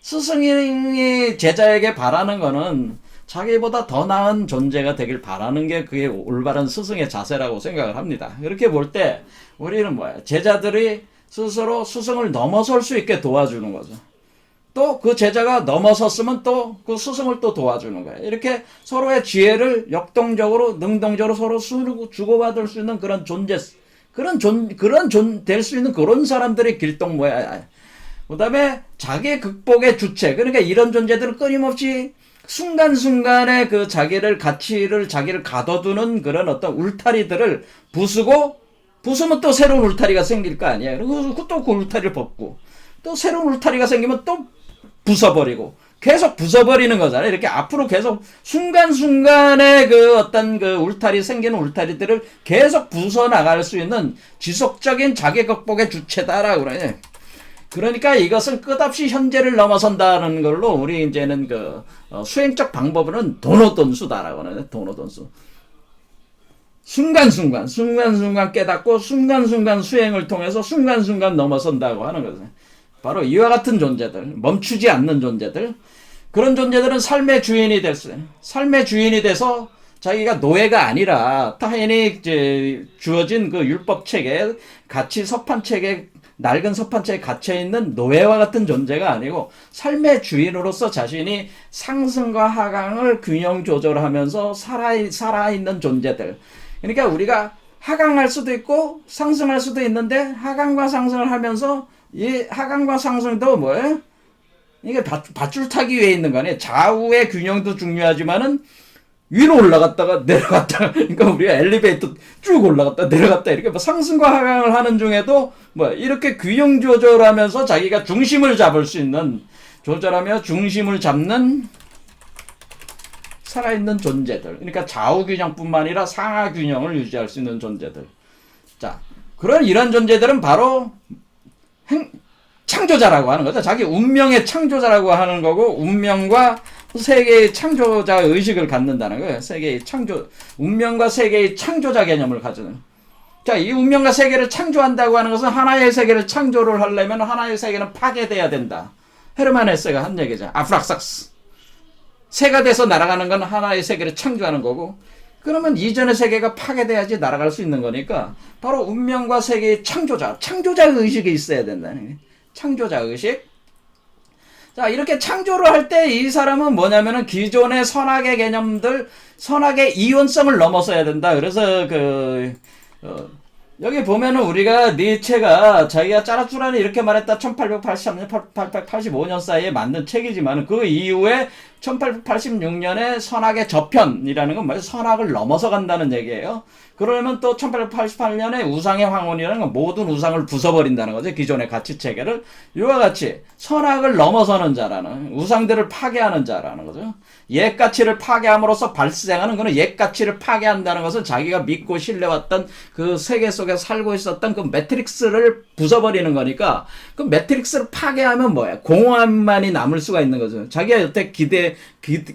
스승이 제자에게 바라는 거는 자기보다 더 나은 존재가 되길 바라는 게 그게 올바른 스승의 자세라고 생각을 합니다. 그렇게 볼 때 우리는 뭐야? 제자들이 스스로 스승을 넘어설 수 있게 도와주는 거죠. 또 그 제자가 넘어섰으면 또 그 스승을 또 도와주는 거예요. 이렇게 서로의 지혜를 역동적으로 능동적으로 서로 주고받을 수 있는 그런 존재, 될 수 있는 그런 사람들이 길동무야. 그 다음에 자기 극복의 주체. 그러니까 이런 존재들은 끊임없이 순간순간에 그 가치를 가둬두는 그런 어떤 울타리들을 부수면 또 새로운 울타리가 생길 거 아니에요. 그리고 또 그 울타리를 벗고 또 새로운 울타리가 생기면 또 부숴버리고 계속 부숴버리는 거잖아요. 이렇게 앞으로 계속 순간순간에 그 어떤 그 생기는 울타리들을 계속 부숴나갈 수 있는 지속적인 자기 극복의 주체다라고 그러네. 그러니까 이것은 끝없이 현재를 넘어선다는 걸로 우리 이제는 수행적 방법은 도노돈수다라고 하는 도노돈수. 순간순간 깨닫고 순간순간 수행을 통해서 순간순간 넘어선다고 하는 거죠. 바로 이와 같은 존재들, 멈추지 않는 존재들, 그런 존재들은 삶의 주인이 됐어요. 삶의 주인이 돼서 자기가 노예가 아니라 타인이 주어진 그 율법 체계, 가치 서판 체계, 낡은 서판체에 갇혀있는 노예와 같은 존재가 아니고 삶의 주인으로서 자신이 상승과 하강을 균형 조절하면서 살아있는 존재들. 그러니까 우리가 하강할 수도 있고 상승할 수도 있는데 하강과 상승을 하면서 이 하강과 상승도 뭐예요? 이게 밧줄 타기 위해 있는 거 아니에요? 좌우의 균형도 중요하지만은 위로 올라갔다가 내려갔다가, 그러니까 우리가 엘리베이터 쭉 올라갔다 내려갔다 이렇게 뭐 상승과 하강을 하는 중에도 뭐 이렇게 균형 조절하면서 자기가 중심을 잡을 수 있는, 조절하며 중심을 잡는 살아있는 존재들. 그러니까 좌우 균형뿐만 아니라 상하 균형을 유지할 수 있는 존재들. 자, 이런 존재들은 바로 창조자라고 하는 거죠. 자기 운명의 창조자라고 하는 거고, 운명과 세계의 창조자 의식을 갖는다는 거예요. 운명과 세계의 창조자 개념을 가지는. 자, 이 운명과 세계를 창조한다고 하는 것은 하나의 세계를 창조를 하려면 하나의 세계는 파괴돼야 된다. 헤르만 헤세가 한 얘기죠. 아프락삭스. 새가 돼서 날아가는 건 하나의 세계를 창조하는 거고, 그러면 이전의 세계가 파괴돼야지 날아갈 수 있는 거니까 바로 운명과 세계의 창조자 의식이 있어야 된다는 거예요. 창조자 의식. 자, 이렇게 창조를 할 때 이 사람은 뭐냐면은 기존의 선악의 개념들, 선악의 이원성을 넘어서야 된다. 그래서 여기 보면은 우리가 니체가 자기가 짜라쭈라니 이렇게 말했다. 1883년, 1885년 사이에 만든 책이지만 그 이후에 1886년에 선악의 저편이라는 건 뭐예요? 선악을 넘어서 간다는 얘기예요. 그러면 또 1888년에 우상의 황혼이라는 건 모든 우상을 부숴버린다는 거죠. 기존의 가치 체계를. 이와 같이 선악을 넘어서는 자라는, 우상들을 파괴하는 자라는 거죠. 옛 가치를 파괴함으로써 발생하는 그런 옛 가치를 파괴한다는 것은 자기가 믿고 신뢰왔던 그 세계 속에 살고 있었던 그 매트릭스를 부숴버리는 거니까, 그 매트릭스를 파괴하면 뭐야? 공허함만이 남을 수가 있는 거죠. 자기가 여태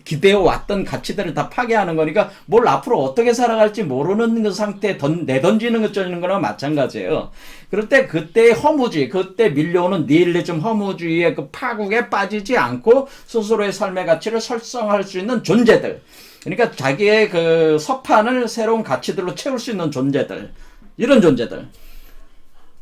기대해왔던 가치들을 다 파괴하는 거니까 뭘 앞으로 어떻게 살아갈지 모르는 그 상태에 내던지는 것처럼 거나 마찬가지예요. 그럴 때 그때의 허무주의, 그때 밀려오는 니힐리즘 허무주의의 그 파국에 빠지지 않고 스스로의 삶의 가치를 설정할 수 있는 존재들. 그러니까 자기의 그 서판을 새로운 가치들로 채울 수 있는 존재들. 이런 존재들.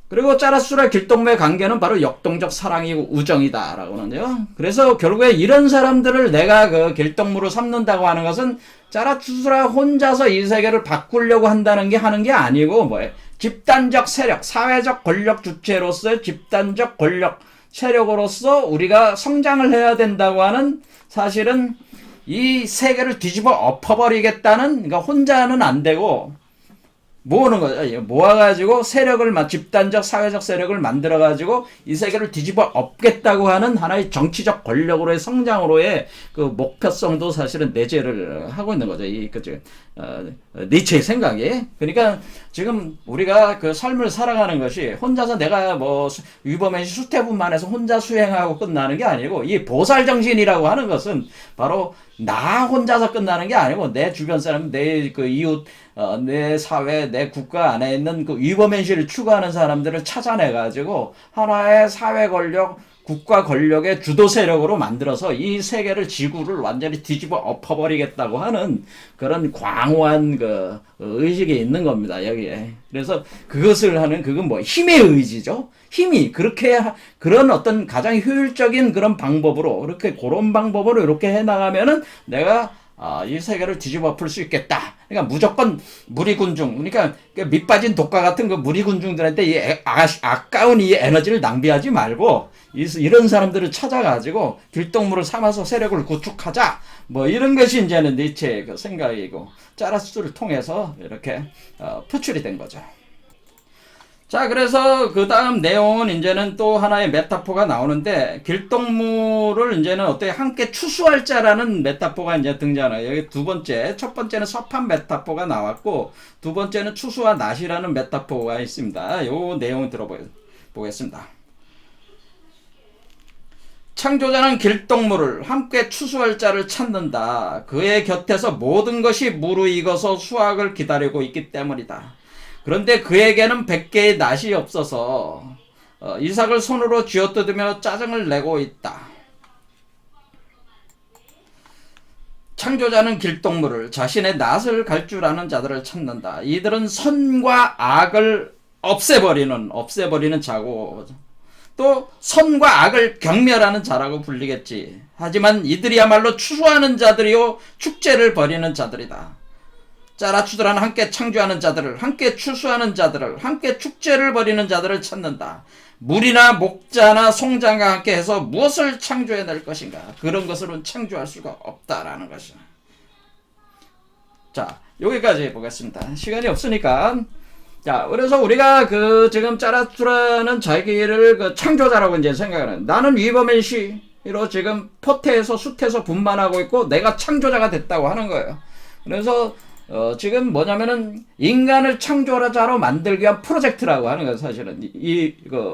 그리고 짜라수라 길동무의 관계는 바로 역동적 사랑이고 우정이다라고 하는데요. 그래서 결국에 이런 사람들을 내가 그 길동무로 삼는다고 하는 것은 짜라수라 혼자서 이 세계를 바꾸려고 하는 게 아니고 뭐예요? 집단적 세력, 사회적 권력 주체로서의 집단적 권력 세력으로서 우리가 성장을 해야 된다고 하는, 사실은 이 세계를 뒤집어 엎어버리겠다는, 그러니까 혼자는 안 되고 모으는 거죠. 모아가지고 세력을, 집단적 사회적 세력을 만들어가지고 이 세계를 뒤집어 엎겠다고 하는 하나의 정치적 권력으로의 성장으로의 그 목표성도 사실은 내재를 하고 있는 거죠. 니체의 생각이. 그러니까 지금 우리가 그 삶을 살아가는 것이 혼자서 내가 뭐 위버맨시 수태분만해서 혼자 수행하고 끝나는 게 아니고, 이 보살정신이라고 하는 것은 바로 나 혼자서 끝나는 게 아니고 내 주변 사람, 내 그 이웃, 내 사회, 내 국가 안에 있는 그 위버맨시를 추구하는 사람들을 찾아내가지고 하나의 사회 권력, 국가 권력의 주도 세력으로 만들어서 이 세계를, 지구를 완전히 뒤집어 엎어버리겠다고 하는 그런 광호한 그 의식이 있는 겁니다, 여기에. 그래서 그것을 하는, 그건 뭐 힘의 의지죠. 힘이 그런 어떤 가장 효율적인 그런 방법으로, 그런 방법으로 이렇게 해나가면은 내가 이 세계를 뒤집어 엎을 수 있겠다. 그러니까 무조건 무리군중, 그러니까 밑 빠진 독과 같은 그 무리군중들한테 이 아까운 이 에너지를 낭비하지 말고 이런 사람들을 찾아가지고 길동무를 삼아서 세력을 구축하자. 뭐 이런 것이 이제는 니체의 그 생각이고, 짜라수를 통해서 이렇게 표출이 된 거죠. 자, 그래서 그 다음 내용은 이제는 또 하나의 메타포가 나오는데, 길동무를 이제는 어떻게 함께 추수할 자라는 메타포가 이제 등장해요. 여기 두 번째, 첫 번째는 서판 메타포가 나왔고, 두 번째는 추수와 낫이라는 메타포가 있습니다. 요 내용을 들어보겠습니다. 창조자는 길동무를 함께 추수할 자를 찾는다. 그의 곁에서 모든 것이 무르익어서 수확을 기다리고 있기 때문이다. 그런데 그에게는 100개의 낫이 없어서 이삭을 손으로 쥐어뜯으며 짜증을 내고 있다. 창조자는 길동무를, 자신의 낫을 갈 줄 아는 자들을 찾는다. 이들은 선과 악을 없애버리는 자고, 또 선과 악을 경멸하는 자라고 불리겠지. 하지만 이들이야말로 추수하는 자들이요 축제를 벌이는 자들이다. 짜라추드라는 함께 창조하는 자들을, 함께 추수하는 자들을, 함께 축제를 벌이는 자들을 찾는다. 물이나 목자나 송장과 함께 해서 무엇을 창조해낼 것인가? 그런 것으로는 창조할 수가 없다라는 것이야. 자, 여기까지 보겠습니다. 시간이 없으니까. 자, 그래서 우리가 지금 짜라추드라는 자기를 그 창조자라고 이제 생각하는, 나는 위버맨시로 지금 포태에서 숯에서 분만하고 있고 내가 창조자가 됐다고 하는 거예요. 그래서 지금 뭐냐면은 인간을 창조자로 만들기 위한 프로젝트라고 하는 거예요. 사실은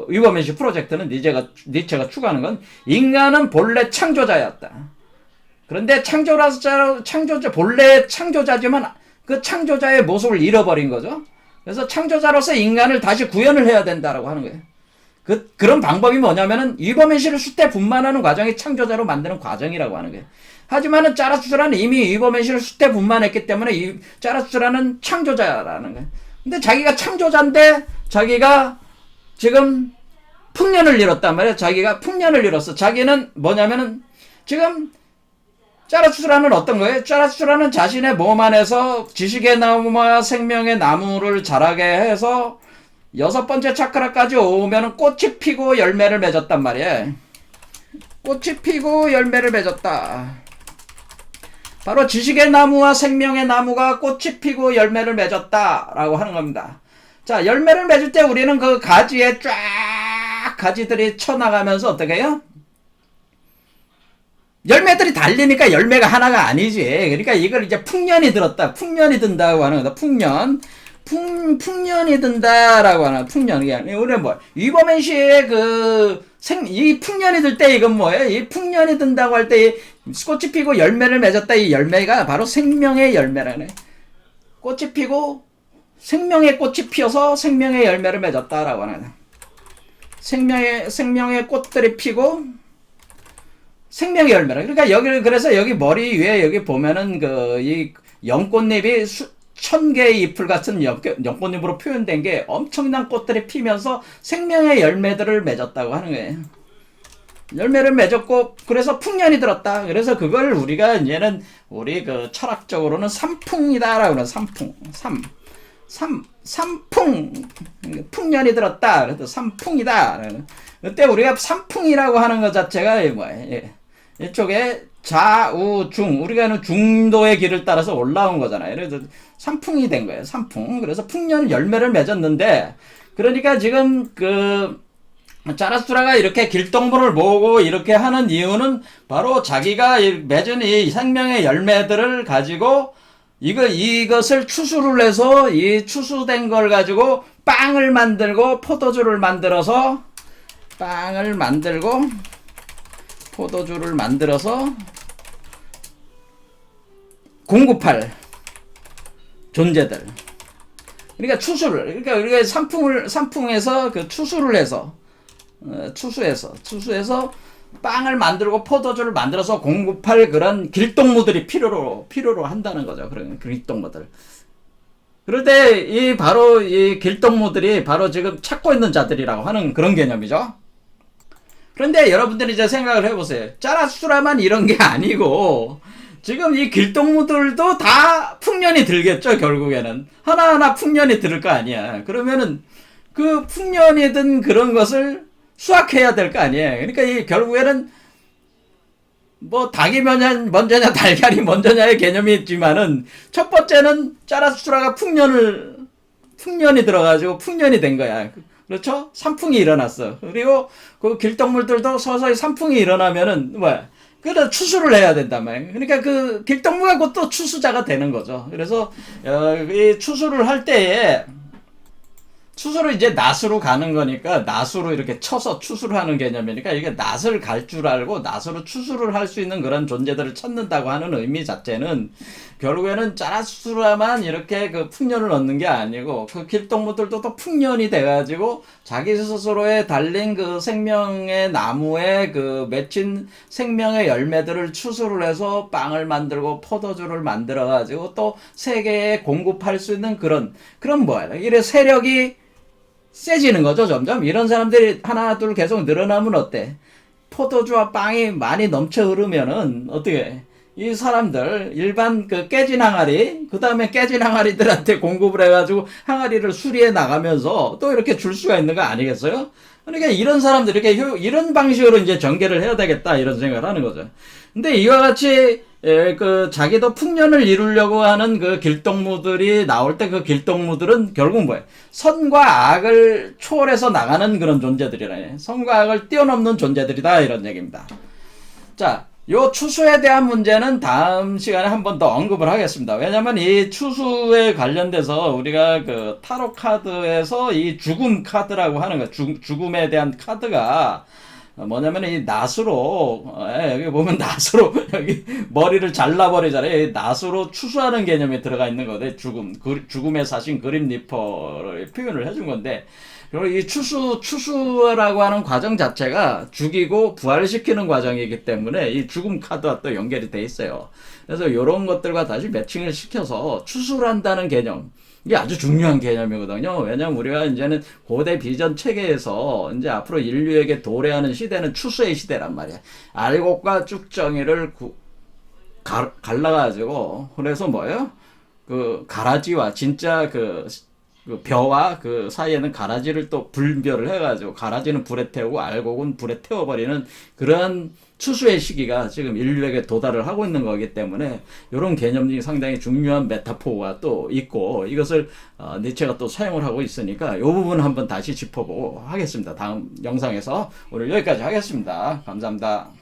위버맨시 프로젝트는 니체가 추구하는 건, 인간은 본래 창조자였다. 그런데 본래 창조자지만 그 창조자의 모습을 잃어버린 거죠. 그래서 창조자로서 인간을 다시 구현을 해야 된다라고 하는 거예요. 그런 방법이 뭐냐면은 위버맨시를 숯에 분만하는 과정이 창조자로 만드는 과정이라고 하는 거예요. 하지만은 짜라추드라는 이미 위버맨시를 숯에 분만했기 때문에 짜라추드라는 창조자라는 거예요. 근데 자기가 창조자인데 자기가 지금 풍년을 잃었단 말이에요. 자기가 풍년을 잃었어. 자기는 뭐냐면은 지금 짜라추드라는 어떤 거예요? 짜라추드라는 자신의 몸 안에서 지식의 나무와 생명의 나무를 자라게 해서 6번째 차크라까지 오면은 꽃이 피고 열매를 맺었단 말이에요. 꽃이 피고 열매를 맺었다. 바로 지식의 나무와 생명의 나무가 꽃이 피고 열매를 맺었다라고 하는 겁니다. 자, 열매를 맺을 때 우리는 그 가지에 쫙 가지들이 쳐나가면서 어떻게 해요? 열매들이 달리니까 열매가 하나가 아니지. 그러니까 이걸 이제 풍년이 들었다. 풍년이 든다고 하는 거다. 풍년. 풍년이 든다라고 하는 풍년. 우리는 뭐, 위버맨 씨의 이 풍년이 들 때 이건 뭐예요? 이 풍년이 든다고 할 때 꽃이 피고 열매를 맺었다. 이 열매가 바로 생명의 열매라네. 꽃이 피고 생명의 꽃이 피어서 생명의 열매를 맺었다라고 하는 거다. 생명의 꽃들이 피고 생명의 열매라. 그러니까 그래서 여기 머리 위에 여기 보면은 이 연꽃잎이 1000개의 잎을 같은 연꽃잎으로 표현된 게 엄청난 꽃들이 피면서 생명의 열매들을 맺었다고 하는 거예요. 열매를 맺었고, 그래서 풍년이 들었다. 그래서 그걸 우리가 이제는 우리 철학적으로는 삼풍이다라고 하는 삼풍. 풍년이 들었다. 그래서 삼풍이다. 그때 우리가 삼풍이라고 하는 것 자체가 뭐예요? 이쪽에 좌우중, 우리가 중도의 길을 따라서 올라온 거잖아요. 그래서 삼풍이 된 거예요. 삼풍. 그래서 풍년 열매를 맺었는데, 그러니까 지금 자라수라가 이렇게 길동무를 모으고 이렇게 하는 이유는 바로 자기가 맺은 이 생명의 열매들을 가지고 이것을 추수를 해서 이 추수된 걸 가지고 빵을 만들고 포도주를 만들어서 공급할 존재들. 그러니까 그러니까 우리가 삼풍에서 추수를 해서, 추수해서 빵을 만들고 포도주를 만들어서 공급할 그런 길동무들이 필요로 한다는 거죠. 그런 길동무들. 그럴 때 바로 이 길동무들이 바로 지금 찾고 있는 자들이라고 하는 그런 개념이죠. 그런데 여러분들이 이제 생각을 해보세요. 짜라수라만 이런 게 아니고 지금 이 길동무들도 다 풍년이 들겠죠. 결국에는 하나하나 풍년이 들을 거 아니야. 그러면은 그 풍년이 든 그런 것을 수확해야 될 거 아니에요. 그러니까 결국에는 뭐 닭이 먼저냐 달걀이 먼저냐의 개념이 있지만은 첫 번째는 짜라수라가 풍년이 들어가지고 풍년이 된 거야. 그렇죠? 삼풍이 일어났어. 그리고 그 길동물들도 서서히 삼풍이 일어나면은 뭐야? 그래서 추수를 해야 된단 말이에요. 그러니까 길동무가 곧 또 추수자가 되는 거죠. 그래서 이 추수를 할 때에 추수를 이제 낫으로 가는 거니까 낫으로 이렇게 쳐서 추수를 하는 개념이니까 이게 낫을 갈 줄 알고 낫으로 추수를 할 수 있는 그런 존재들을 찾는다고 하는 의미 자체는 결국에는 짜라수라만 이렇게 풍년을 얻는 게 아니고 길동무들도 또 풍년이 돼가지고 자기 스스로에 달린 생명의 나무에 맺힌 생명의 열매들을 추수를 해서 빵을 만들고 포도주를 만들어가지고 또 세계에 공급할 수 있는 그런 뭐야 이래 세력이 세지는 거죠. 점점 이런 사람들이 하나 둘 계속 늘어나면 어때? 포도주와 빵이 많이 넘쳐 흐르면은 어떻게 이 사람들 일반 깨진 항아리 그 다음에 깨진 항아리들한테 공급을 해가지고 항아리를 수리해 나가면서 또 이렇게 줄 수가 있는 거 아니겠어요? 그러니까 이런 사람들 이런 방식으로 이제 전개를 해야 되겠다 이런 생각을 하는 거죠. 근데 이와 같이 자기도 풍년을 이루려고 하는 길동무들이 나올 때 길동무들은 결국 뭐예요? 선과 악을 초월해서 나가는 그런 존재들이라. 선과 악을 뛰어넘는 존재들이다 이런 얘기입니다. 자, 요 추수에 대한 문제는 다음 시간에 한 번 더 언급을 하겠습니다. 왜냐면 이 추수에 관련돼서 우리가 타로 카드에서 이 죽음 카드라고 하는 거, 죽음에 대한 카드가 뭐냐면 이 낫으로 여기 보면 낫으로 여기 머리를 잘라버리잖아요. 낫으로 추수하는 개념이 들어가 있는 거で죽음의 사신 그림 리퍼를 표현을 해준 건데 그리고 이 추수라고 하는 과정 자체가 죽이고 부활시키는 과정이기 때문에 이 죽음 카드와 또 연결이 돼 있어요. 그래서 이런 것들과 다시 매칭을 시켜서 추수를 한다는 개념 이게 아주 중요한 개념이거든요. 왜냐면 우리가 이제는 고대 비전 체계에서 이제 앞으로 인류에게 도래하는 시대는 추수의 시대란 말이야. 알곡과 쭉정이를 갈라가지고 그래서 뭐예요? 가라지와 진짜 그 벼와 그 사이에는 가라지를 또 분별을 해가지고 가라지는 불에 태우고 알곡은 불에 태워버리는 그런 추수의 시기가 지금 인류에게 도달을 하고 있는 거기 때문에 이런 개념이 상당히 중요한 메타포가 또 있고 이것을 니체가 또 사용을 하고 있으니까 이 부분 한번 다시 짚어보고 하겠습니다. 다음 영상에서 오늘 여기까지 하겠습니다. 감사합니다.